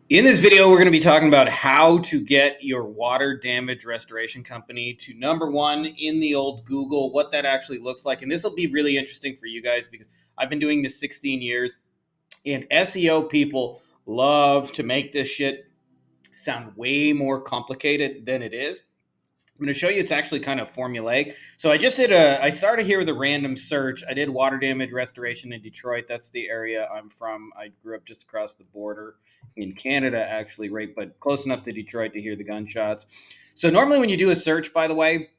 In this video, we're going to be talking about how to get your water damage restoration company to number one in the old Google, what that actually looks like. And this will be really interesting for you guys because I've been doing this 16 years, and SEO people love to make this shit sound way more complicated than it is. I'm going to show you it's actually kind of formulaic. So I started here with a random search. I did water damage restoration in Detroit. That's the area I'm from. I grew up just across the border in Canada, actually, right, but close enough to Detroit to hear the gunshots. So normally when you do a search, by the way,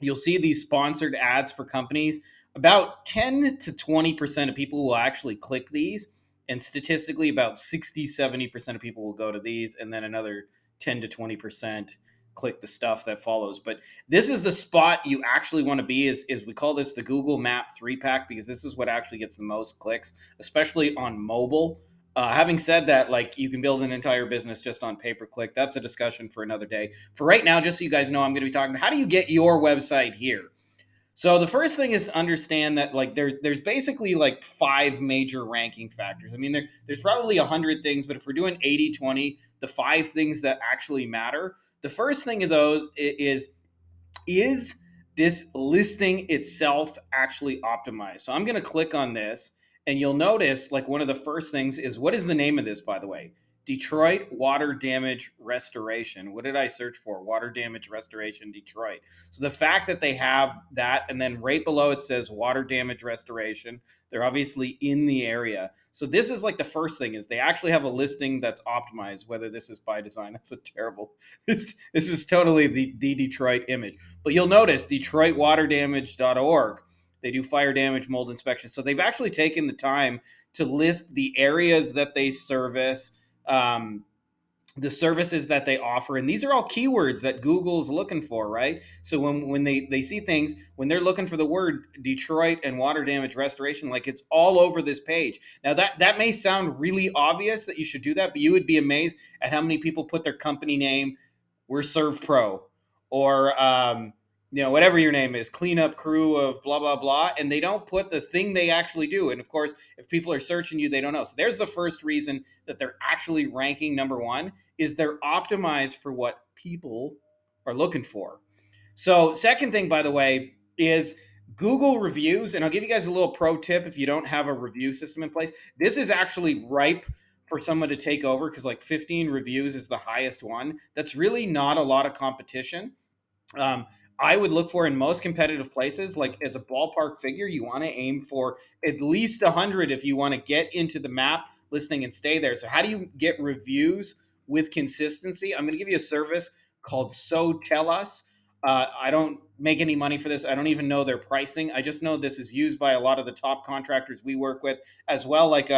you'll see these sponsored ads for companies. About 10 to 20% of people will actually click these. And statistically, about 60-70% of people will go to these, and then another 10 to 20% click the stuff that follows. But this is the spot you actually want to be, is we call this the Google Map 3-pack, because this is what actually gets the most clicks, especially on mobile. Having said that, like, you can build an entire business just on pay-per-click. That's a discussion for another day. For right now, just so you guys know, I'm going to be talking about how do you get your website here. So the first thing is to understand that, like, there's basically like five major ranking factors. I mean, there's probably 100 things, but if we're doing 80-20, the five things that actually matter. The first thing of those is this listing itself actually optimized? So I'm going to click on this, and you'll notice, like, one of the first things is, what is the name of this, by the way? Detroit Water Damage Restoration. What did I search for? Water Damage Restoration Detroit. So the fact that they have that, and then right below it says Water Damage Restoration, they're obviously in the area. So this is like the first thing, is they actually have a listing that's optimized. Whether this is by design, that's a terrible. This is totally the Detroit image. But you'll notice DetroitWaterDamage.org. They do fire damage, mold inspection. So they've actually taken the time to list the areas that they service, um, the services that they offer. And these are all keywords that Google's looking for, right? So when they see things, when they're looking for the word Detroit and water damage restoration, like, it's all over this page. Now that may sound really obvious that you should do that, but you would be amazed at how many people put their company name, we're Serve Pro, or whatever your name is, cleanup crew of blah blah blah, and they don't put the thing they actually do. And of course, if people are searching you, they don't know. So there's the first reason that they're actually ranking number one, is they're optimized for what people are looking for. So second thing, by the way, is Google reviews. And I'll give you guys a little pro tip if you don't have a review system in place. This is actually ripe for someone to take over, because like 15 reviews is the highest one. That's really not a lot of competition. Um, I would look for, in most competitive places, like, as a ballpark figure, you want to aim for at least 100 if you want to get into the map listing and stay there. So how do you get reviews with consistency? I'm going to give you a service called So Tell Us. I don't make any money for this. I don't even know their pricing. I just know this is used by a lot of the top contractors we work with as well. Like,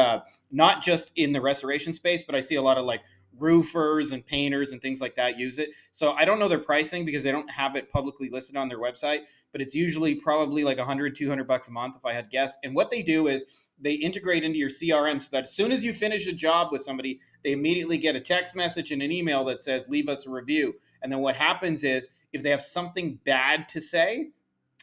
not just in the restoration space, but I see a lot of, like, roofers and painters and things like that use it. So I don't know their pricing because they don't have it publicly listed on their website, but it's usually probably like 100, $200 a month if I had to guess. And what they do is they integrate into your CRM so that as soon as you finish a job with somebody, they immediately get a text message and an email that says, leave us a review. And then what happens is, if they have something bad to say,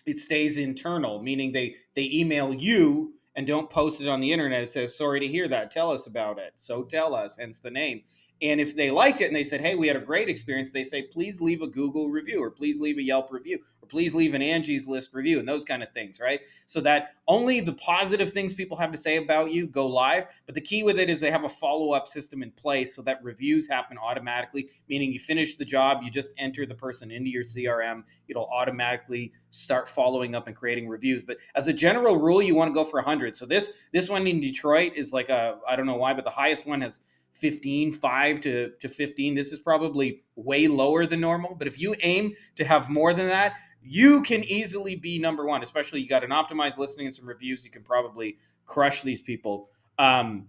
it stays internal, meaning they email you and don't post it on the internet. It says, sorry to hear that, tell us about it. So Tell Us, hence the name. And if they liked it and they said, hey, we had a great experience, they say, please leave a Google review, or please leave a Yelp review, or please leave an Angie's List review, and those kind of things, right? So that only the positive things people have to say about you go live. But the key with it is they have a follow-up system in place so that reviews happen automatically, meaning you finish the job, you just enter the person into your CRM, it'll automatically start following up and creating reviews. But as a general rule, you want to go for 100. So this one in Detroit is like I don't know why, but the highest one has 15, 5 to 15. This is probably way lower than normal. But if you aim to have more than that, you can easily be number one, especially you got an optimized listing and some reviews. You can probably crush these people. I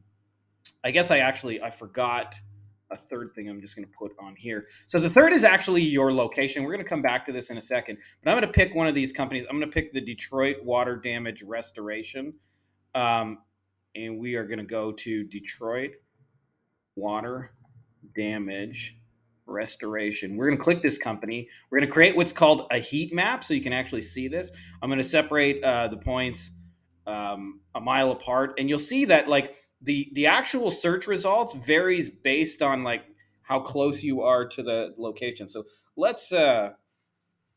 guess I forgot a third thing I'm just going to put on here. So the third is actually your location. We're going to come back to this in a second, but I'm going to pick one of these companies. I'm going to pick the Detroit Water Damage Restoration. And we are going to go to Detroit Water Damage Restoration. We're going to click this company. We're going to create what's called a heat map so you can actually see this. I'm going to separate the points a mile apart, and you'll see that, like, the actual search results varies based on like how close you are to the location. So let's uh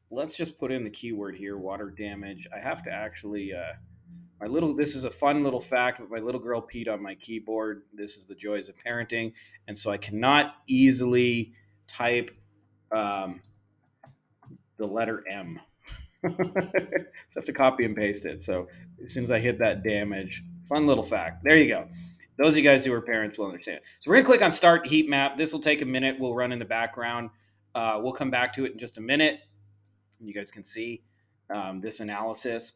let's just put in the keyword here, water damage. I have to actually my little this is a fun little fact, but my little girl peed on my keyboard. This is the joys of parenting, and so I cannot easily type um, the letter M. So I have to copy and paste it. So as soon as I hit that damage, fun little fact. There you go. Those of you guys who are parents will understand. So we're gonna click on Start Heat Map. This will take a minute. We'll run in the background. We'll come back to it in just a minute. You guys can see this analysis.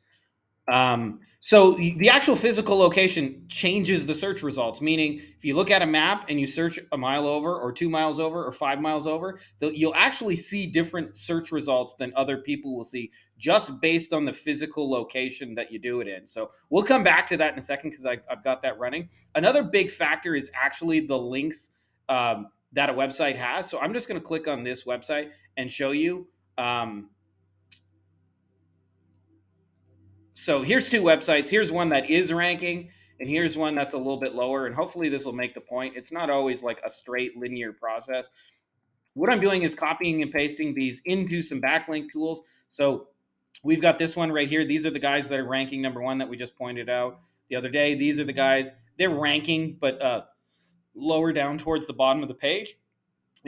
So the actual physical location changes the search results. Meaning, if you look at a map and you search a mile over, or 2 miles over, or 5 miles over, you'll actually see different search results than other people will see, just based on the physical location that you do it in. So we'll come back to that in a second because I've got that running. Another big factor is actually the links that a website has. So I'm just going to click on this website and show you. So here's two websites. Here's one that is ranking, and here's one that's a little bit lower. And hopefully this will make the point. It's not always like a straight linear process. What I'm doing is copying and pasting these into some backlink tools. So we've got this one right here. These are the guys that are ranking number one that we just pointed out the other day. These are the guys, they're ranking, but lower down towards the bottom of the page.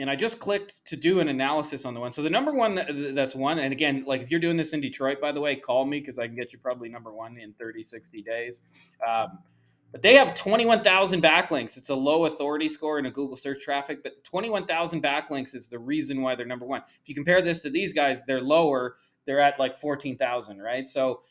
And I just clicked to do an analysis on the one. So the number one that's one, and again, like if you're doing this in Detroit, by the way, call me because I can get you probably number one in 30, 60 days. But they have 21,000 backlinks. It's a low authority score in a Google search traffic, but 21,000 backlinks is the reason why they're number one. If you compare this to these guys, they're lower. They're at like 14,000, right? So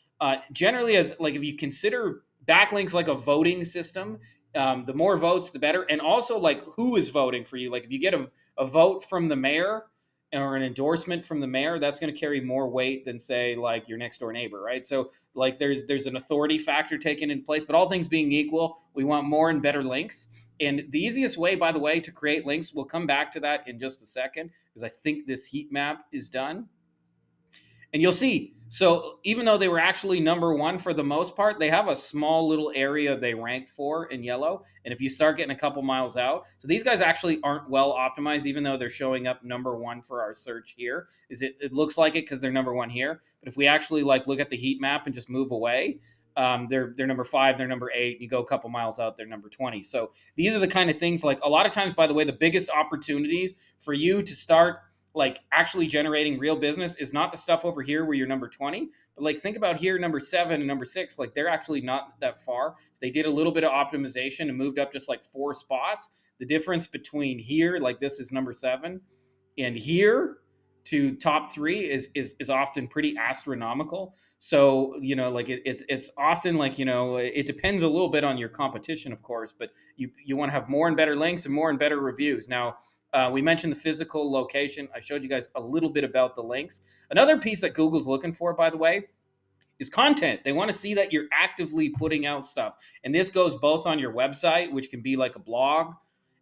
generally, as like if you consider backlinks like a voting system, the more votes, the better. And also like who is voting for you. Like if you get a vote from the mayor or an endorsement from the mayor, that's going to carry more weight than say like your next door neighbor, right? So like there's an authority factor taken in place, but all things being equal, we want more and better links. And the easiest way, by the way, to create links, we'll come back to that in just a second because I think this heat map is done. And you'll see, so even though they were actually number one for the most part, they have a small little area they rank for in yellow. And if you start getting a couple miles out, so these guys actually aren't well optimized, even though they're showing up number one for our search here. It looks like it because they're number one here. But if we actually like look at the heat map and just move away, they're number 5, they're number 8. You go a couple miles out, they're number 20. So these are the kind of things, like a lot of times, by the way, the biggest opportunities for you to start like actually generating real business is not the stuff over here where you're number 20, but like think about here, number 7 and number 6, like they're actually not that far. They did a little bit of optimization and moved up just like 4 spots. The difference between here, like this is number 7, and here to top 3 is often pretty astronomical. So like it's often like it depends a little bit on your competition, of course, but you want to have more and better links and more and better reviews. Now we mentioned the physical location. I showed you guys a little bit about the links. Another piece that Google's looking for, by the way, is content. They want to see that you're actively putting out stuff. And this goes both on your website, which can be like a blog,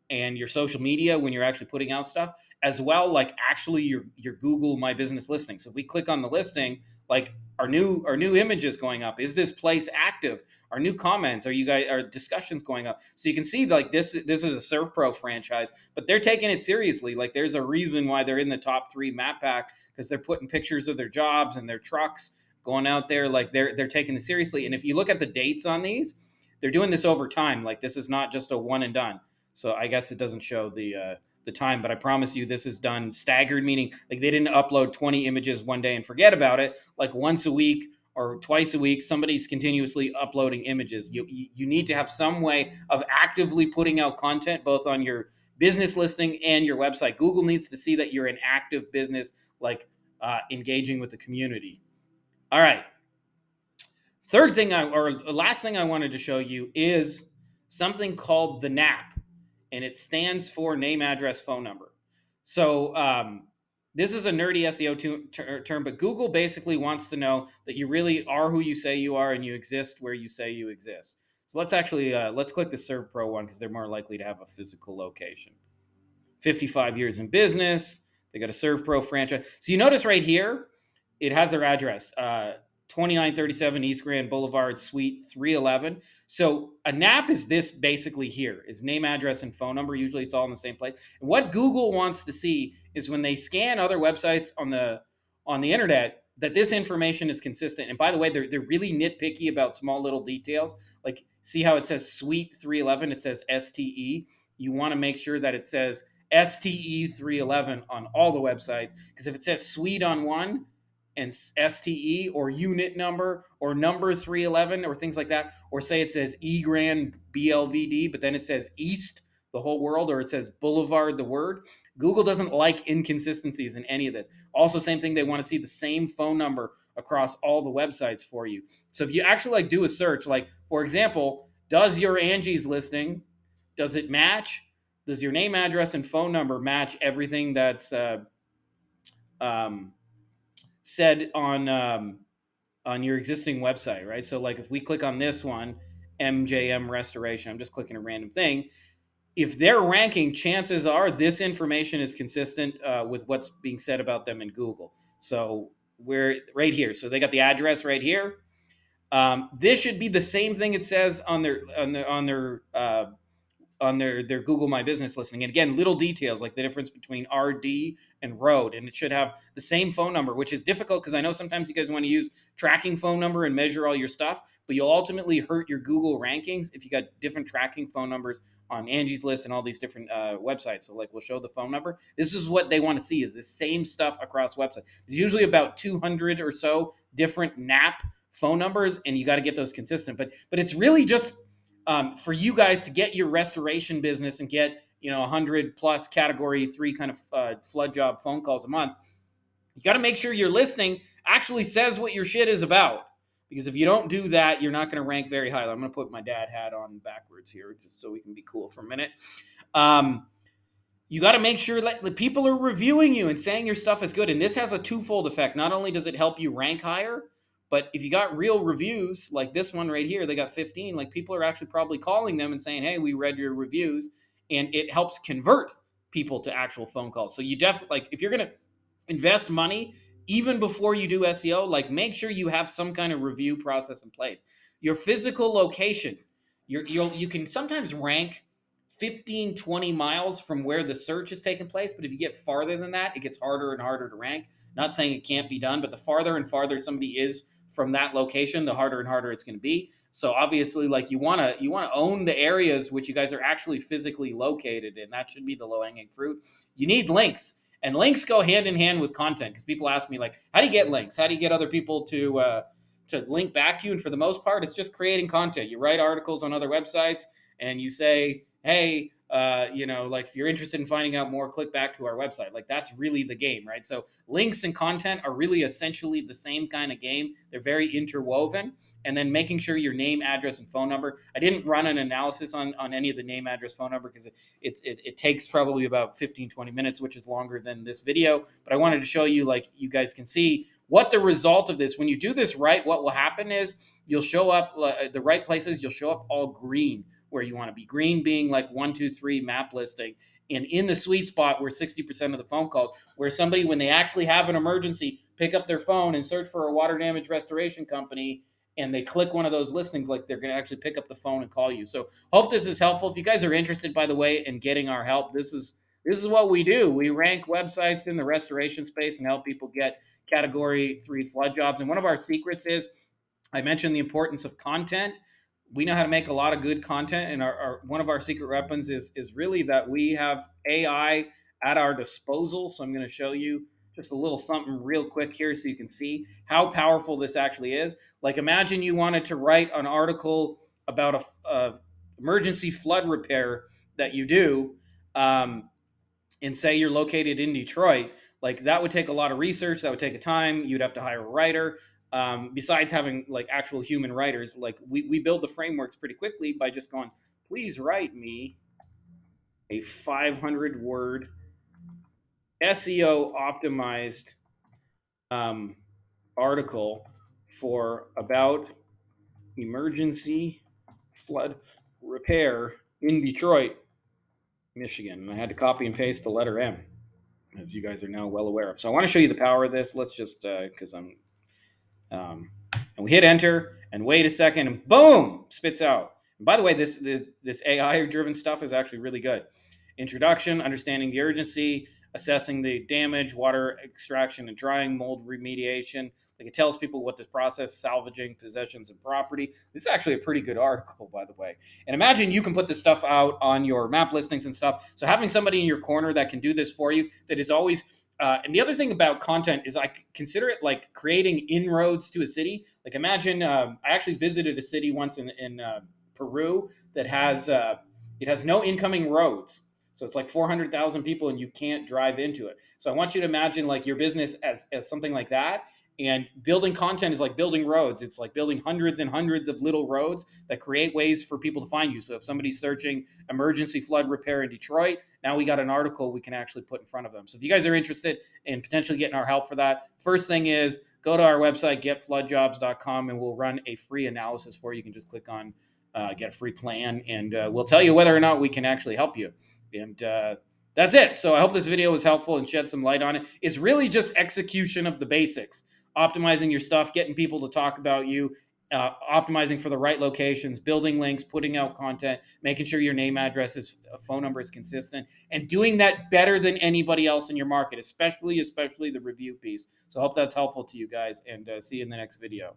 and your social media when you're actually putting out stuff, as well like actually your Google My Business listing. So if we click on the listing, like our new images going up, is this place active? Our new comments, are discussions going up? So you can see like this is a ServPro franchise, but they're taking it seriously. Like there's a reason why they're in the top 3 map pack, because they're putting pictures of their jobs and their trucks going out there. Like they're taking it seriously. And if you look at the dates on these, they're doing this over time. Like this is not just a one and done. So I guess it doesn't show the time, but I promise you this is done staggered, meaning like they didn't upload 20 images one day and forget about it. Like once a week or twice a week, somebody's continuously uploading images. You need to have some way of actively putting out content, both on your business listing and your website. Google needs to see that you're an active business, like engaging with the community. All right. Last thing I wanted to show you is something called the NAP, and it stands for name, address, phone number. So this is a nerdy SEO term, but Google basically wants to know that you really are who you say you are and you exist where you say you exist. So let's actually let's click the ServPro one because they're more likely to have a physical location. 55 years in business. They got a ServPro franchise. So you notice right here, it has their address. 2937 East Grand Boulevard, Suite 311. So a NAP is this basically here is name, address, and phone number. Usually it's all in the same place. And what Google wants to see is when they scan other websites on the internet that this information is consistent. And by the way, they're really nitpicky about small little details. Like see how it says Suite 311, it says STE. You want to make sure that it says STE 311 on all the websites, because if it says Suite on one and STE or unit number or number 311 or things like that, or say it says E Grand BLVD, but then it says East, the whole world, or it says Boulevard, the word. Google doesn't like inconsistencies in any of this. Also, same thing, they want to see the same phone number across all the websites for you. So if you actually like do a search, like for example, does your Angie's listing, does it match? Does your name, address, and phone number match everything that's um, said on your existing website, right? So like if we click on this one, MJM Restoration, I'm just clicking a random thing. If they're ranking, chances are this information is consistent with what's being said about them in Google. So we're right here. So they got the address right here. This should be the same thing it says on their Google My Business listing. And again, little details like the difference between RD and road. And it should have the same phone number, which is difficult because I know sometimes you guys want to use tracking phone number and measure all your stuff, but you'll ultimately hurt your Google rankings if you got different tracking phone numbers on Angie's List and all these different websites. So like we'll show the phone number. This is what they want to see is the same stuff across websites. There's usually about 200 or so different NAP phone numbers, and you got to get those consistent. But it's really just for you guys to get your restoration business and get 100 plus category 3 kind of flood job phone calls a month. You got to make sure your listing actually says what your shit is about, because if you don't do that, you're not going to rank very high. I'm going to put my dad hat on backwards here just so we can be cool for a minute. You got to make sure that the people are reviewing you and saying your stuff is good. And this has a twofold effect. Not only does it help you rank higher, but if you got real reviews like this one right here, they got 15, like people are actually probably calling them and saying, hey, we read your reviews, and it helps convert people to actual phone calls. So you definitely, like if you're going to invest money, even before you do SEO, like make sure you have some kind of review process in place. Your physical location, you can sometimes rank 15, 20 miles from where the search is taking place. But if you get farther than that, it gets harder and harder to rank. Not saying it can't be done, but the farther and farther somebody is from that location, the harder and harder it's going to be. So obviously, like you want to own the areas which you guys are actually physically located in. That should be the low hanging fruit. You need links, and links go hand in hand with content, because people ask me like, how do you get links? How do you get other people to link back to you? And for the most part, it's just creating content. You write articles on other websites and you say, hey, like if you're interested in finding out more, click back to our website. Like that's really the game, right? So links and content are really essentially the same kind of game. They're very interwoven. And then making sure your name, address, and phone number. I didn't run an analysis on any of the name, address, phone number, because it takes probably about 15, 20 minutes, which is longer than this video. But I wanted to show you, like you guys can see what the result of this, when you do this right, what will happen is you'll show up the right places. You'll show up all green where you want to be. Green being like 1, 2, 3 map listing, and in the sweet spot where 60% of the phone calls, where somebody, when they actually have an emergency, pick up their phone and search for a water damage restoration company, and they click one of those listings, like they're going to actually pick up the phone and call you. So hope this is helpful. If you guys are interested, by the way, in getting our help, this is what we do. We rank websites in the restoration space and help people get category 3 flood jobs. And one of our secrets is, I mentioned the importance of content. We know how to make a lot of good content, and our one of our secret weapons is really that we have AI at our disposal. So I'm going to show you just a little something real quick here so you can see how powerful this actually is. Like imagine you wanted to write an article about a emergency flood repair that you do, and say you're located in Detroit. Like that would take a lot of research. That would take a time. You'd have to hire a writer. Besides having like actual human writers, like we build the frameworks pretty quickly by just going, please write me a 500 word SEO optimized article for about emergency flood repair in Detroit, Michigan. And I had to copy and paste the letter M, as you guys are now well aware of. So I want to show you the power of this. Let's just, because I'm and we hit enter and wait a second and boom, spits out. And by the way, this AI driven stuff is actually really good. Introduction, understanding the urgency, assessing the damage, water extraction and drying, mold remediation. Like it tells people what this process, salvaging possessions and property. This is actually a pretty good article, by the way. And imagine you can put this stuff out on your map listings and stuff. So having somebody in your corner that can do this for you, that is always and the other thing about content is I consider it like creating inroads to a city. Like imagine I actually visited a city once in Peru that has it has no incoming roads. So it's like 400,000 people and you can't drive into it. So I want you to imagine like your business as something like that. And building content is like building roads. It's like building hundreds and hundreds of little roads that create ways for people to find you. So if somebody's searching emergency flood repair in Detroit, now we got an article we can actually put in front of them. So if you guys are interested in potentially getting our help for that, first thing is go to our website, getfloodjobs.com, and we'll run a free analysis for you. You can just click on get a free plan, and we'll tell you whether or not we can actually help you. And that's it. So I hope this video was helpful and shed some light on it. It's really just execution of the basics, optimizing your stuff, getting people to talk about you, optimizing for the right locations, building links, putting out content, making sure your name, address, phone number is consistent, and doing that better than anybody else in your market, especially the review piece. So I hope that's helpful to you guys, and see you in the next video.